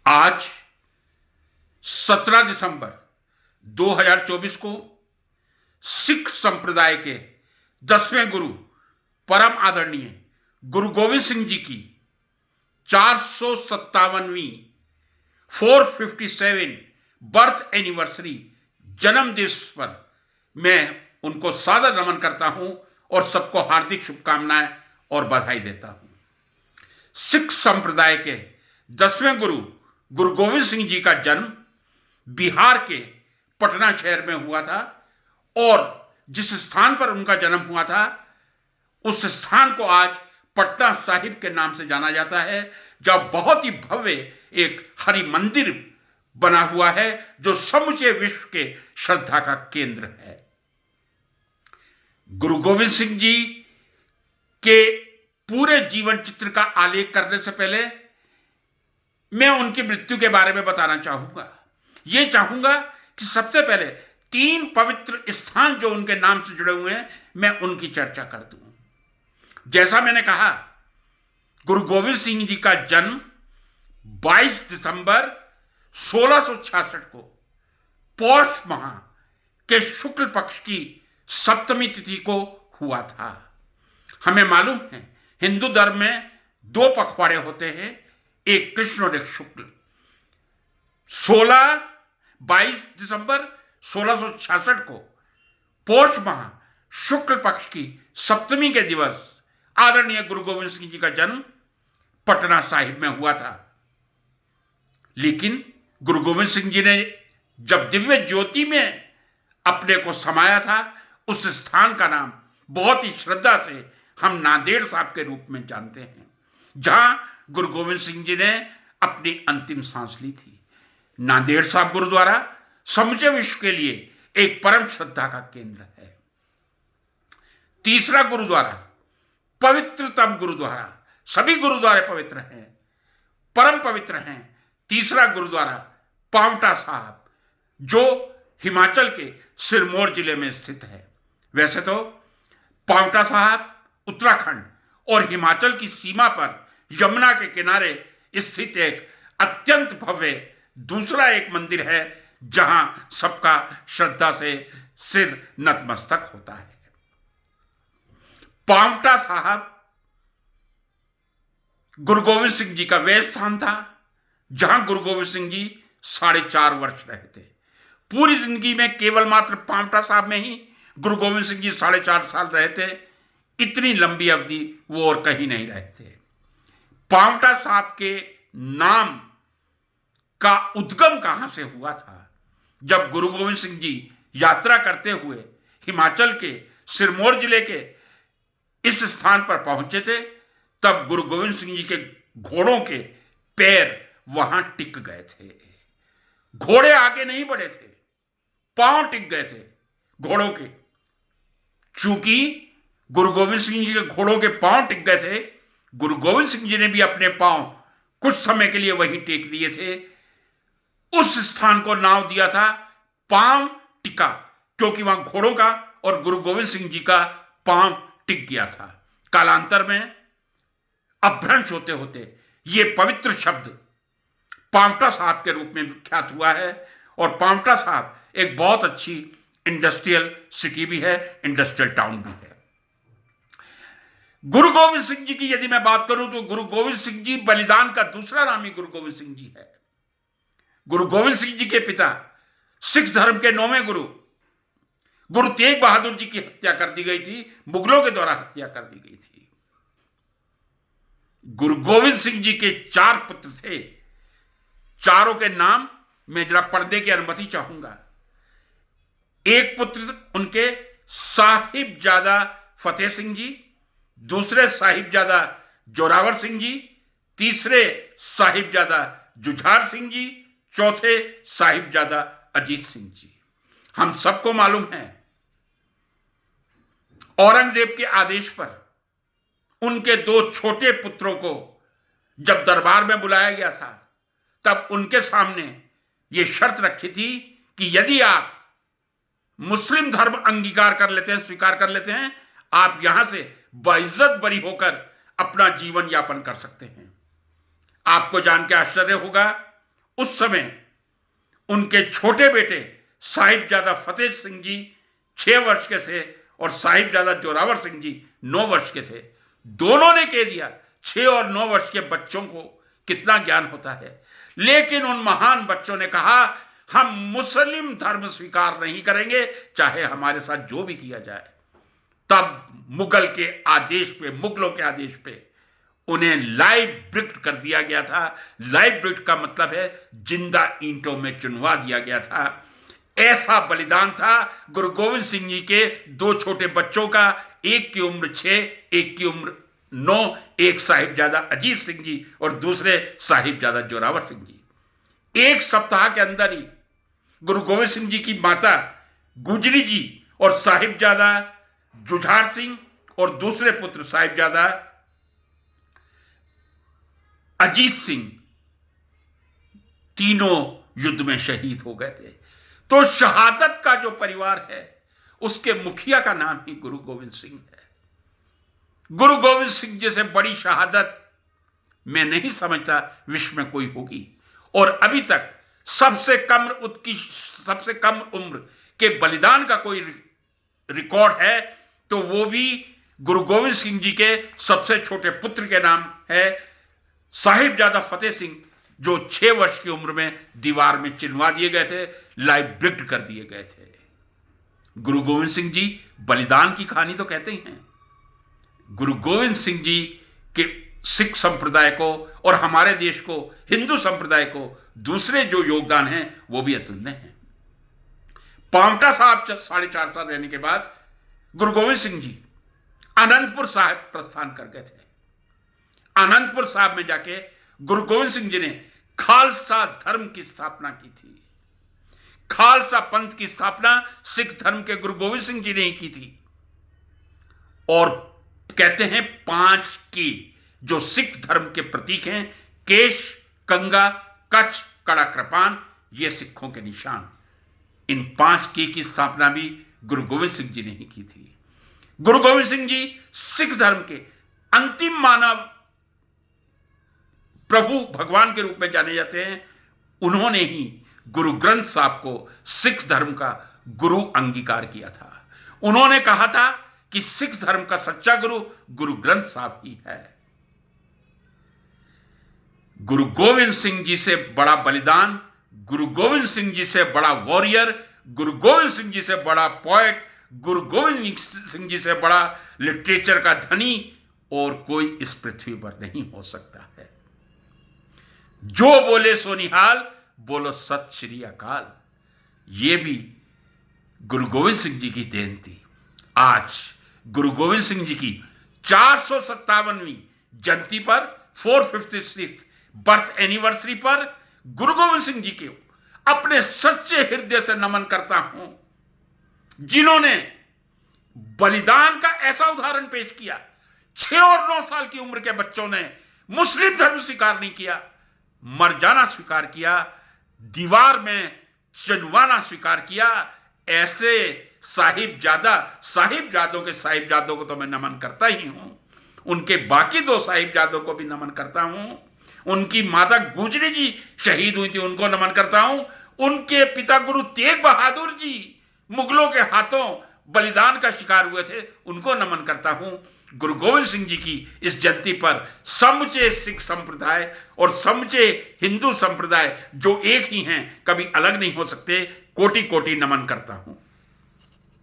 आज 17 दिसंबर 2024 को सिख संप्रदाय के 10वें गुरु परम आदरणीय गुरु गोविंद सिंह जी की 457वीं 457 बर्थ एनिवर्सरी जन्म दिवस पर मैं उनको सादर नमन करता हूं और सबको हार्दिक शुभकामनाएं और बधाई देता हूं। सिख संप्रदाय के 10वें गुरु गुरु गोविंद सिंह जी का जन्म बिहार के पटना शहर में हुआ था और जिस स्थान पर उनका जन्म हुआ था उस स्थान को आज पटना साहिब के नाम से जाना जाता है, जहां बहुत ही भव्य एक हरि मंदिर बना हुआ है जो समूचे विश्व के श्रद्धा का केंद्र है। गुरु गोविंद सिंह जी के पूरे जीवन चित्र का आलेख करने से पहले मैं उनकी मृत्यु के बारे में बताना चाहूंगा। यह चाहूंगा कि सबसे पहले 3 पवित्र स्थान जो उनके नाम से जुड़े हुए हैं मैं उनकी चर्चा कर दूं। जैसा मैंने कहा, गुरु गोविंद सिंह जी का जन्म 22 दिसंबर 1666 को पौष माह के शुक्ल पक्ष की सप्तमी तिथि को हुआ था। हमें मालूम है हिंदू धर्म में 2 पखवाड़े होते हैं, एक कृष्ण और एक शुक्ल। 22 दिसंबर 1666 को पौष माह शुक्ल पक्ष की सप्तमी के दिवस आदरणीय गुरु गोविंद सिंह जी का जन्म पटना साहिब में हुआ था। लेकिन गुरु गोविंद सिंह जी ने जब दिव्य ज्योति में अपने को समाया था, उस स्थान का नाम बहुत ही श्रद्धा से हम नांदेड़ साहब के रूप में जानते हैं, जहां गुरु गोविंद सिंह जी ने अपनी अंतिम सांस ली थी। नांदेड़ साहब गुरुद्वारा समूचे विश्व के लिए एक परम श्रद्धा का केंद्र है। तीसरा गुरुद्वारा, पवित्रतम गुरुद्वारा, सभी गुरुद्वारे पवित्र हैं, परम पवित्र हैं। तीसरा गुरुद्वारा पांवटा साहब जो हिमाचल के सिरमौर जिले में स्थित है। वैसे तो पांवटा साहब उत्तराखंड और हिमाचल की सीमा पर यमुना के किनारे स्थित एक अत्यंत भव्य दूसरा एक मंदिर है, जहां सबका श्रद्धा से सिर नतमस्तक होता है। पांवटा साहब गुरु गोविंद सिंह जी का वह स्थान था जहां गुरु गोविंद सिंह जी 4.5 वर्ष रहे थे। पूरी जिंदगी में केवल मात्र पांवटा साहब में ही गुरु गोविंद सिंह जी 4.5 साल रहे थे। इतनी लंबी अवधि वो और कहीं नहीं रहे थे। पांवटा साहब के नाम का उद्गम कहां से हुआ था? जब गुरु गोविंद सिंह जी यात्रा करते हुए हिमाचल के सिरमौर जिले के इस स्थान पर पहुंचे थे, तब गुरु गोविंद सिंह जी के घोड़ों के पैर वहां टिक गए थे। घोड़े आगे नहीं बढ़े थे, पांव टिक गए थे घोड़ों के। चूंकि गुरु गोविंद सिंह जी के घोड़ों के पांव टिक गए थे, गुरु गोविंद सिंह जी ने भी अपने पांव कुछ समय के लिए वहीं टेक दिए थे। उस स्थान को नाम दिया था पांव टिका, क्योंकि वहां घोड़ों का और गुरु गोविंद सिंह जी का पांव टिक गया था। कालांतर में अपभ्रंश होते होते ये पवित्र शब्द पांवटा साहब के रूप में विख्यात हुआ है। और पांवटा साहब एक बहुत अच्छी इंडस्ट्रियल सिटी भी है, इंडस्ट्रियल टाउन भी है। गुरु गोविंद सिंह जी की यदि मैं बात करूं तो गुरु गोविंद सिंह जी बलिदान का दूसरा नाम ही गुरु गोविंद सिंह जी है। गुरु गोविंद सिंह जी के पिता सिख धर्म के 9वें गुरु गुरु तेग बहादुर जी की हत्या कर दी गई थी, मुगलों के द्वारा हत्या कर दी गई थी। गुरु गोविंद सिंह जी के 4 पुत्र थे। चारों के नाम मैं जरा पढ़ने की अनुमति चाहूंगा। एक पुत्र उनके साहिबजादा फतेह सिंह जी, दूसरे साहिबजादा जोरावर सिंह जी, तीसरे साहिबजादा जुझार सिंह जी, चौथे साहिबजादा अजीत सिंह जी। हम सबको मालूम है औरंगजेब के आदेश पर उनके 2 छोटे पुत्रों को जब दरबार में बुलाया गया था, तब उनके सामने यह शर्त रखी थी कि यदि आप मुस्लिम धर्म अंगीकार कर लेते हैं, स्वीकार कर लेते हैं, आप यहां से बाइज्जत बरी होकर अपना जीवन यापन कर सकते हैं। आपको जान के आश्चर्य होगा, उस समय उनके छोटे बेटे साहिबजादा फतेह सिंह जी 6 वर्ष के थे और साहिबजादा जोरावर सिंह जी 9 वर्ष के थे। दोनों ने कह दिया 6 और 9 वर्ष के बच्चों को कितना ज्ञान होता है, लेकिन उन महान बच्चों ने कहा हम मुस्लिम धर्म स्वीकार नहीं करेंगे, चाहे हमारे साथ जो भी किया जाए। तब मुगलों के आदेश पे उन्हें लाइव ब्रिक्ड कर दिया गया था। लाइव ब्रिक्ड का मतलब है जिंदा ईंटों में चुनवा दिया गया था। ऐसा बलिदान था गुरु गोविंद सिंह जी के 2 छोटे बच्चों का, एक की उम्र 6, एक की उम्र 9, एक साहिबजादा अजीत सिंह जी और दूसरे साहिबजादा जोरावर सिंह जी। 1 सप्ताह के अंदर ही गुरु गोविंद सिंह जी की माता गुजरी जी और साहिबजादा जुझार सिंह और दूसरे पुत्र साहिबजादा अजीत सिंह तीनों युद्ध में शहीद हो गए थे। तो शहादत का जो परिवार है उसके मुखिया का नाम ही गुरु गोविंद सिंह है। गुरु गोविंद सिंह जैसे बड़ी शहादत मैं नहीं समझता विश्व में कोई होगी। और अभी तक सबसे कम उम्र के बलिदान का कोई रिकॉर्ड है तो वो भी गुरु गोविंद सिंह जी के सबसे छोटे पुत्र के नाम है, साहिबजादा फतेह सिंह, जो 6 वर्ष की उम्र में दीवार में चिनवा दिए गए थे, लाइव ब्रिक्ड कर दिए गए थे। गुरु गोविंद सिंह जी बलिदान की कहानी तो कहते ही हैं। गुरु गोविंद सिंह जी के सिख संप्रदाय को और हमारे देश को, हिंदू संप्रदाय को दूसरे जो योगदान हैं वो भी अतुलनीय हैं। पांवटा साहब 4.5 साल रहने के बाद गुरु गोविंद सिंह जी आनंदपुर साहिब प्रस्थान कर गए थे। आनंदपुर साहब में जाके गुरु गोविंद सिंह जी ने खालसा धर्म की स्थापना की थी। खालसा पंथ की स्थापना सिख धर्म के गुरु गोविंद सिंह जी ने ही की थी। और कहते हैं 5 की जो सिख धर्म के प्रतीक हैं, केश, कंगा, कच्छ, कड़ा, कृपान, ये सिखों के निशान। इन 5 की स्थापना भी गुरु गोविंद सिंह जी ने ही की थी। गुरु गोविंद सिंह जी सिख धर्म के अंतिम मानव प्रभु भगवान के रूप में जाने जाते हैं। उन्होंने ही गुरु ग्रंथ साहब को सिख धर्म का गुरु अंगीकार किया था। उन्होंने कहा था कि सिख धर्म का सच्चा गुरु गुरु ग्रंथ साहब ही है। गुरु गोविंद सिंह जी से बड़ा बलिदान, गुरु गोविंद सिंह जी से बड़ा वॉरियर, गुरु गोविंद सिंह जी से बड़ा पोएट, गुरु गोविंद सिंह जी से बड़ा लिटरेचर का धनी और कोई इस पृथ्वी पर नहीं हो सकता है। जो बोले सो निहाल, बोलो सत श्री अकाल। ये भी गुरु गोविंद सिंह जी की देन थी। आज गुरु गोविंद सिंह जी की 457वीं जयंती पर, 456th बर्थ एनिवर्सरी पर गुरु गोविंद सिंह जी के अपने सच्चे हृदय से नमन करता हूं, जिन्होंने बलिदान का ऐसा उदाहरण पेश किया। 6 और 9 साल की उम्र के बच्चों ने मुस्लिम धर्म स्वीकार नहीं किया, मर जाना स्वीकार किया, दीवार में चुनवाना स्वीकार किया। ऐसे साहिबजादों के साहिबजादों को तो मैं नमन करता ही हूं, उनके बाकी 2 साहिबजादों को भी नमन करता हूं। उनकी माता गुजरी जी शहीद हुई थी, उनको नमन करता हूं। उनके पिता गुरु तेग बहादुर जी मुगलों के हाथों बलिदान का शिकार हुए थे, उनको नमन करता हूं। गुरु गोविंद सिंह जी की इस जयंती पर समूचे सिख संप्रदाय और समूचे हिंदू संप्रदाय जो एक ही हैं, कभी अलग नहीं हो सकते, कोटि कोटि नमन करता हूं।